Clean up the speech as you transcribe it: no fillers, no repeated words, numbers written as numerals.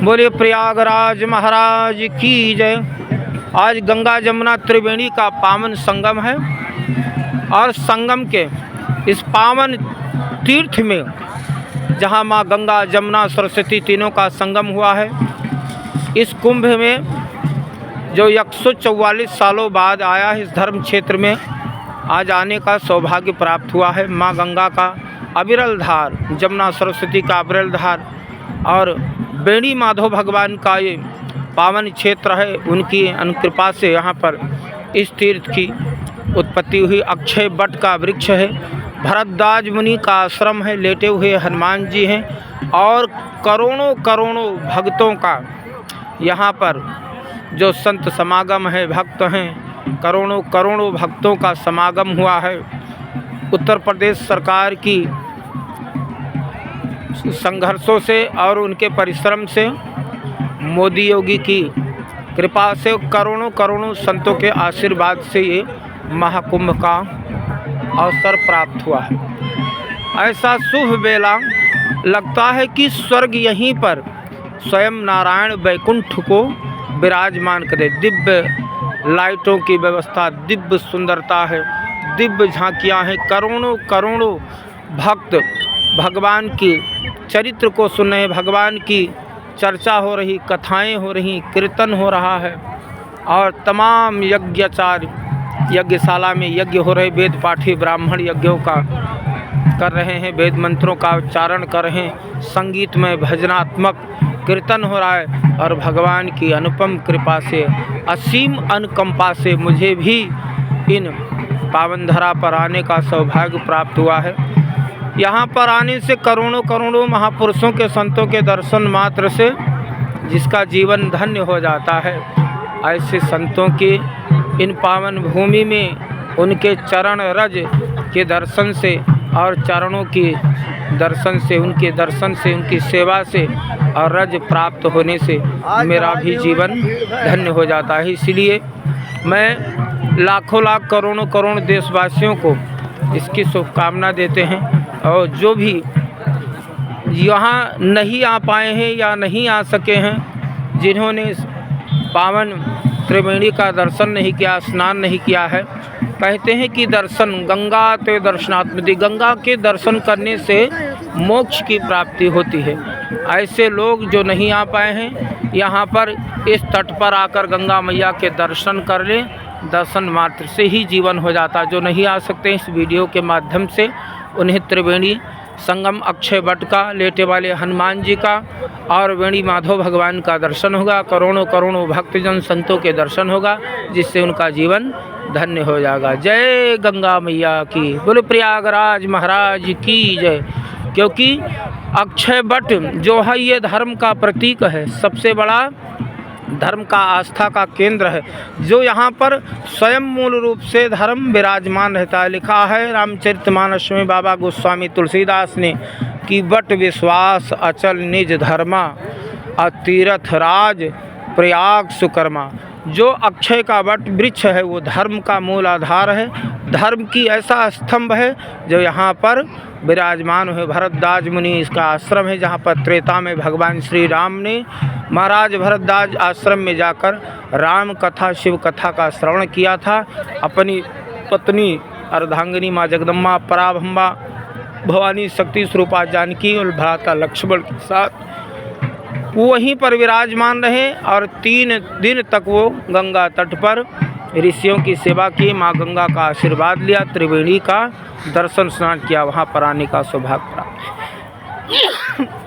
बोले प्रयागराज महाराज की जय। आज गंगा जमुना त्रिवेणी का पावन संगम है और संगम के इस पावन तीर्थ में जहाँ माँ गंगा जमुना सरस्वती तीनों का संगम हुआ है, इस कुंभ में जो 144 सालों बाद आया है, इस धर्म क्षेत्र में आज आने का सौभाग्य प्राप्त हुआ है। माँ गंगा का अविरल धार, जमुना सरस्वती का अविरल धार और बेणी माधव भगवान का ये पावन क्षेत्र है। उनकी अनुकृपा से यहाँ पर इस तीर्थ की उत्पत्ति हुई। अक्षय वट का वृक्ष है, भरद्वाज मुनि का आश्रम है, लेटे हुए हनुमान जी हैं और करोड़ों करोड़ों भक्तों का यहाँ पर जो संत समागम है, भक्त हैं, करोड़ों करोड़ों भक्तों का समागम हुआ है। उत्तर प्रदेश सरकार की संघर्षों से और उनके परिश्रम से, मोदी योगी की कृपा से, करोड़ों करोड़ों संतों के आशीर्वाद से ये महाकुंभ का अवसर प्राप्त हुआ है। ऐसा शुभ बेला लगता है कि स्वर्ग यहीं पर स्वयं नारायण वैकुंठ को विराजमान करे। दिव्य लाइटों की व्यवस्था, दिव्य सुंदरता है, दिव्य झांकियाँ हैं, करोड़ों करोड़ों भक्त भगवान की चरित्र को सुन रहे, भगवान की चर्चा हो रही, कथाएं हो रही, कीर्तन हो रहा है और तमाम यज्ञाचार्य यज्ञशाला में यज्ञ हो रहे, वेद पाठी ब्राह्मण यज्ञों का कर रहे हैं, वेद मंत्रों का उच्चारण कर रहे हैं, संगीतमय भजनात्मक कीर्तन हो रहा है और भगवान की अनुपम कृपा से, असीम अनुकंपा से मुझे भी इन पावन धरा पर आने का सौभाग्य प्राप्त हुआ है। यहाँ पर आने से करोड़ों करोड़ों महापुरुषों के, संतों के दर्शन मात्र से जिसका जीवन धन्य हो जाता है, ऐसे संतों की इन पावन भूमि में उनके चरण रज के दर्शन से और चरणों की दर्शन से, उनके दर्शन से, उनकी सेवा से और रज प्राप्त होने से मेरा भी जीवन धन्य हो जाता है। इसलिए मैं लाखों लाख करोड़ों करोड़ देशवासियों को इसकी शुभकामना देते हैं और जो भी यहाँ नहीं आ पाए हैं या नहीं आ सके हैं, जिन्होंने पावन त्रिवेणी का दर्शन नहीं किया, स्नान नहीं किया है, कहते हैं कि दर्शन गंगा ते दर्शनात्मति, गंगा के दर्शन करने से मोक्ष की प्राप्ति होती है। ऐसे लोग जो नहीं आ पाए हैं, यहाँ पर इस तट पर आकर गंगा मैया के दर्शन कर लें, दर्शन मात्र से ही जीवन हो जाता। जो नहीं आ सकते, इस वीडियो के माध्यम से उन्हें त्रिवेणी संगम, अक्षय वट का, लेटे वाले हनुमान जी का और वेणी माधव भगवान का दर्शन होगा, करोड़ों करोड़ों भक्तजन संतों के दर्शन होगा, जिससे उनका जीवन धन्य हो जाएगा। जय गंगा मैया की, बोले प्रयागराज महाराज की जय। क्योंकि अक्षय वट जो है ये धर्म का प्रतीक है, सबसे बड़ा धर्म का आस्था का केंद्र है, जो यहाँ पर स्वयं मूल रूप से धर्म विराजमान रहता है। लिखा है रामचरितमानस में बाबा गोस्वामी तुलसीदास ने कि वट विश्वास अचल निज धर्मा, अतीरथ राज प्रयाग सुकर्मा। जो अक्षय का वट वृक्ष है वो धर्म का मूल आधार है, धर्म की ऐसा स्तंभ है जो यहाँ पर विराजमान है। भरद्वाज मुनि इसका आश्रम है, जहाँ पर त्रेता में भगवान श्री राम ने महाराज भरद्वाज आश्रम में जाकर राम कथा, शिव कथा का श्रवण किया था। अपनी पत्नी अर्धांगिनी माँ जगदम्बा, पराभम्बा, भवानी शक्ति स्वरूपा जानकी और भ्राता लक्ष्मण के साथ वहीं पर विराजमान रहे और 3 दिन तक वो गंगा तट पर ऋषियों की सेवा की, माँ गंगा का आशीर्वाद लिया, त्रिवेणी का दर्शन स्नान किया, वहाँ पर आने का सौभाग्य प्राप्त।